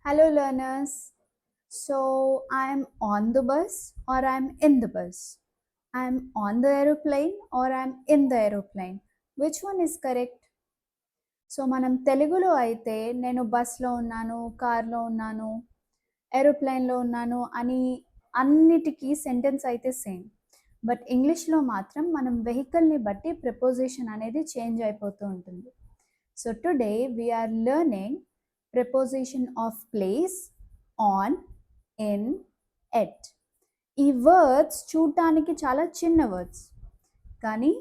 Hello, learners. So, I'm on the bus or I'm in the bus. I'm on the aeroplane or I'm in the aeroplane. Which one is correct? So మనం తెలుగులో అయితే నేను బస్లో ఉన్నాను, కార్లో ఉన్నాను, ఏరోప్లేన్లో ఉన్నాను అని అన్నిటికీ సెంటెన్స్ అయితే సేమ్. బట్ ఇంగ్లీష్లో మాత్రం మనం వెహికల్ని బట్టి ప్రిపోజిషన్ అనేది చేంజ్ అయిపోతూ ఉంటుంది. So today we're learning preposition of place, on, in, at. ఈ వర్డ్స్ చూడటానికి చాలా చిన్న వర్డ్స్, కానీ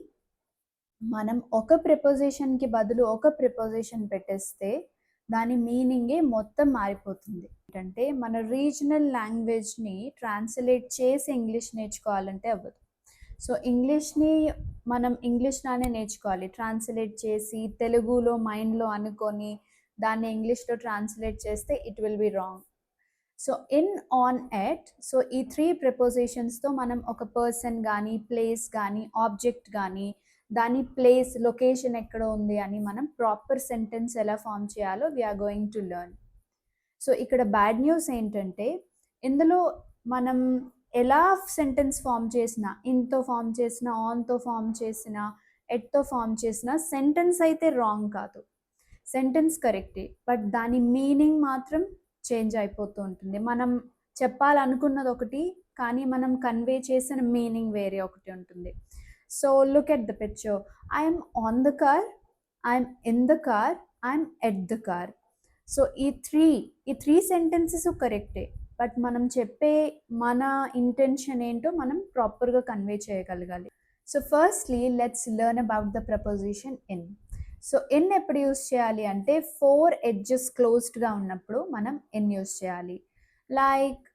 మనం ఒక ప్రిపోజిషన్కి బదులు ఒక ప్రిపోజిషన్ పెట్టేస్తే దాని మీనింగే మొత్తం మారిపోతుంది. ఏంటంటే మన రీజనల్ లాంగ్వేజ్ని ట్రాన్స్లేట్ చేసి ఇంగ్లీష్ నేర్చుకోవాలంటే అవ్వదు. సో ఇంగ్లీష్ని మనం ఇంగ్లీష్లానే నేర్చుకోవాలి. ట్రాన్స్లేట్ చేసి తెలుగులో మైండ్లో అనుకొని దాన్ని ఇంగ్లీష్లో ట్రాన్స్లేట్ చేస్తే it will be wrong. So in, on, at, so ఈ 3 ప్రిపోజిషన్స్తో మనం ఒక పర్సన్ కానీ, ప్లేస్ కానీ, ఆబ్జెక్ట్ కానీ, దాని ప్లేస్, లొకేషన్ ఎక్కడ ఉంది అని మనం ప్రాపర్ సెంటెన్స్ ఎలా ఫామ్ చేయాలో we're going to learn. So ఇక్కడ బ్యాడ్ న్యూస్ ఏంటంటే ఇందులో మనం ఎలా సెంటెన్స్ ఫామ్ చేసినా, ఇన్తో ఫామ్ చేసినా, ఆన్తో ఫామ్ చేసినా, ఎట్తో ఫామ్ చేసినా సెంటెన్స్ అయితే రాంగ్ కాదు, సెంటెన్స్ కరెక్టే. బట్ దాని మీనింగ్ మాత్రం చేంజ్ అయిపోతూ ఉంటుంది. మనం చెప్పాలనుకున్నది ఒకటి, కానీ మనం కన్వే చేసిన మీనింగ్ వేరే ఒకటి ఉంటుంది. So look at the picture. I'm on the car, I'm in the car, I'm at the car. So ఈ త్రీ సెంటెన్సెస్ కరెక్టే, బట్ మనం చెప్పే మన ఇంటెన్షన్ ఏంటో మనం ప్రాపర్గా కన్వే చేయగలగాలి. So firstly let's learn about the preposition in. So in ఎప్పుడు యూస్ చేయాలి అంటే 4 ఎడ్జెస్ క్లోజ్డ్గా ఉన్నప్పుడు మనం ఇన్ యూస్ చేయాలి. Like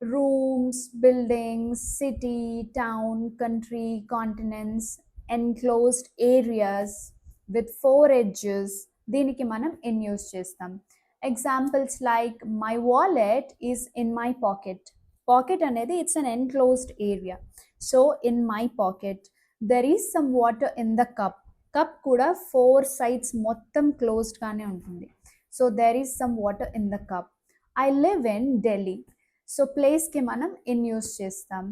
rooms, buildings, city, town, country, continents, enclosed areas with 4 edges, దీనికి మనం ఇన్ యూస్ చేస్తాం. Examples like my wallet is in my pocket. Pocket అనేది it's an enclosed area. So in my pocket. There is some water in the cup. Cup కూడా 4 sides మొత్తం క్లోజ్డ్గానే ఉంటుంది. So there is some water in the cup. I live in Delhi. So ప్లేస్కి మనం in use చేస్తాం.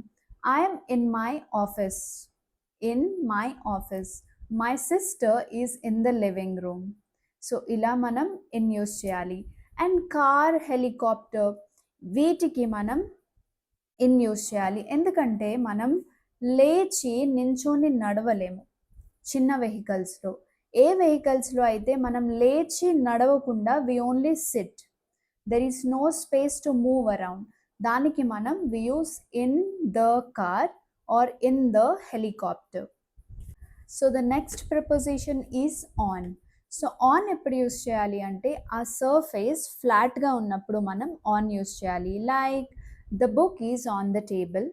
I'm in my office. In my office. My sister is in the living room. So ఇలా మనం in use చేయాలి. And car, helicopter, వీటికి మనం in use చేయాలి. ఎందుకంటే మనం లేచి నించొని నడవలేము చిన్న వెహికల్స్లో. ఏ వెహికల్స్లో అయితే మనం లేచి నడవకుండా we only sit, there is no space to move around, దానికి మనం we use in the car or in the helicopter. So the next preposition is on. So on ఎప్పుడు యూస్ చేయాలి అంటే ఆ సర్ఫేస్ ఫ్లాట్గా ఉన్నప్పుడు మనం ఆన్ యూస్ చేయాలి. Like the book is on the table,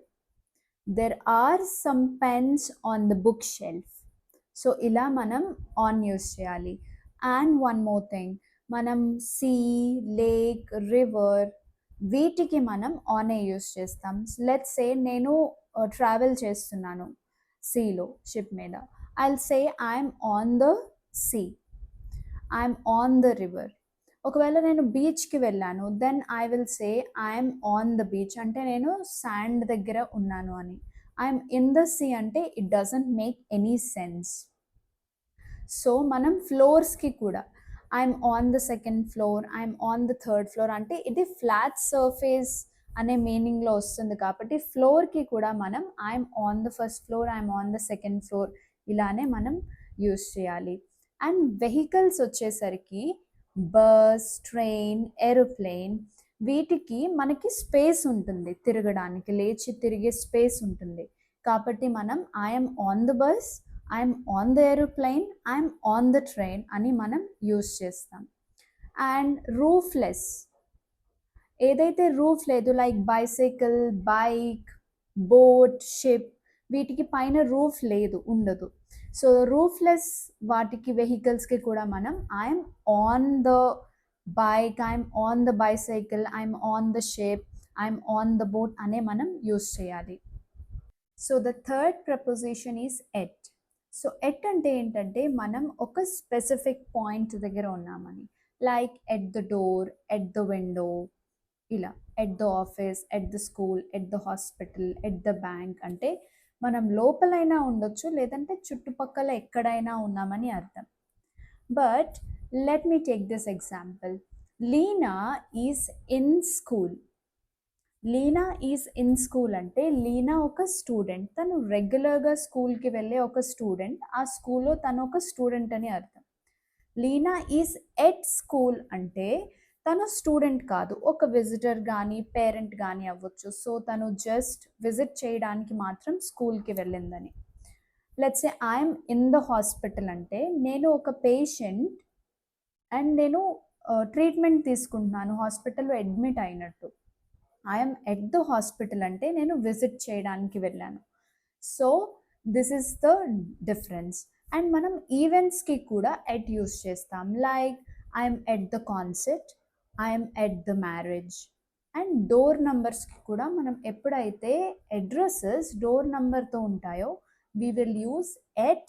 there are some pens on the book shelf. So ఇలా మనం ఆన్ యూస్ చేయాలి. అండ్ వన్ మోర్ థింగ్, మనం సీ, లేక్, రివర్, వీటికి మనం ఆనే యూస్ చేస్తాం. లెట్స్ సే నేను ట్రావెల్ చేస్తున్నాను సీలో, షిప్ మీద. I'll say I'm on the sea, I'm on the river. ఒకవేళ నేను బీచ్కి వెళ్ళాను, then I will say I'm on the beach, అంటే నేను శాండ్ దగ్గర ఉన్నాను అని. ఐఎమ్ ఇన్ ద సీ అంటే it doesn't make any sense. So మనం ఫ్లోర్స్కి కూడా I'm on the second floor, I'm on the third floor అంటే ఇది ఫ్లాట్ సర్ఫేస్ అనే మీనింగ్లో వస్తుంది. కాబట్టి ఫ్లోర్కి కూడా మనం I'm on the first floor, I'm on the second floor, ఇలానే మనం యూస్ చేయాలి. అండ్ వెహికల్స్ వచ్చేసరికి బస్, ట్రైన్, ఏరోప్లేన్, వీటికి మనకి స్పేస్ ఉంటుంది తిరగడానికి, లేచి తిరిగే స్పేస్ ఉంటుంది. కాబట్టి మనం I'm on the bus, I'm on the aeroplane, I'm on the train అని మనం యూస్ చేస్తాం. అండ్ రూఫ్లెస్, ఏదైతే రూఫ్ లేదు like bicycle, bike, boat, ship, వీటికి పైన రూఫ్ లేదు, ఉండదు. సో రూఫ్లెస్ వాటికి వెహికల్స్కి కూడా మనం I'm on the bike, I'm on the bicycle, I'm on the ship, I'm on the boat అనే మనం యూస్ చేయాలి. So the third preposition is at. So at అంటే ఏంటంటే మనం ఒక స్పెసిఫిక్ పాయింట్ దగ్గర ఉన్నామని. Like at the door, at the window, ఇలా at the office, at the school, at the hospital, at the bank అంటే మనం లోపలైనా ఉండొచ్చు, లేదంటే చుట్టుపక్కల ఎక్కడైనా ఉన్నామని అర్థం. But let me take this example. Leena is in school. Leena is in school అంటే లీనా ఒక స్టూడెంట్, తను రెగ్యులర్గా స్కూల్కి వెళ్ళే ఒక స్టూడెంట్, ఆ స్కూల్లో తను ఒక స్టూడెంట్ అని అర్థం. లీనా ఈజ్ ఎట్ స్కూల్ అంటే తను స్టూడెంట్ కాదు, ఒక విజిటర్ కానీ పేరెంట్ కానీ అవ్వచ్చు. సో తను జస్ట్ విజిట్ చేయడానికి మాత్రం స్కూల్కి వెళ్ళిందని. Let's say I'm in the hospital అంటే నేను ఒక పేషెంట్ అండ్ నేను ట్రీట్మెంట్ తీసుకుంటున్నాను, హాస్పిటల్లో అడ్మిట్ అయినట్టు. ఐఎమ్ ఎట్ ద హాస్పిటల్ అంటే నేను విజిట్ చేయడానికి వెళ్ళాను. So this is the difference. And మనం ఈవెంట్స్కి కూడా ఎట్ యూస్ చేస్తాం. Like I'm at the concert, I'm at the marriage. And door నంబర్స్కి కూడా మనం ఎప్పుడైతే అడ్రసెస్ డోర్ నంబర్తో ఉంటాయో we will use at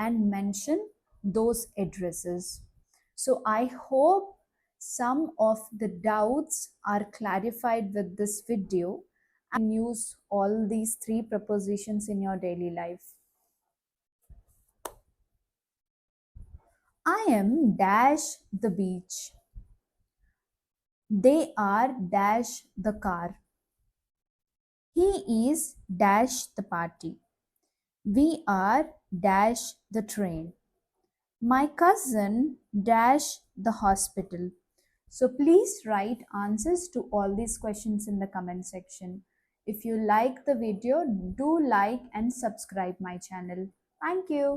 and mention those addresses. So I hope some of the doubts are clarified with this video and use all these three prepositions in your daily life. I am dash the beach. They are dash the car. He is dash the party. We are dash the train. My cousin dash the hospital. So please write answers to all these questions in the comment section. If you like the video, do like and subscribe my channel. Thank you.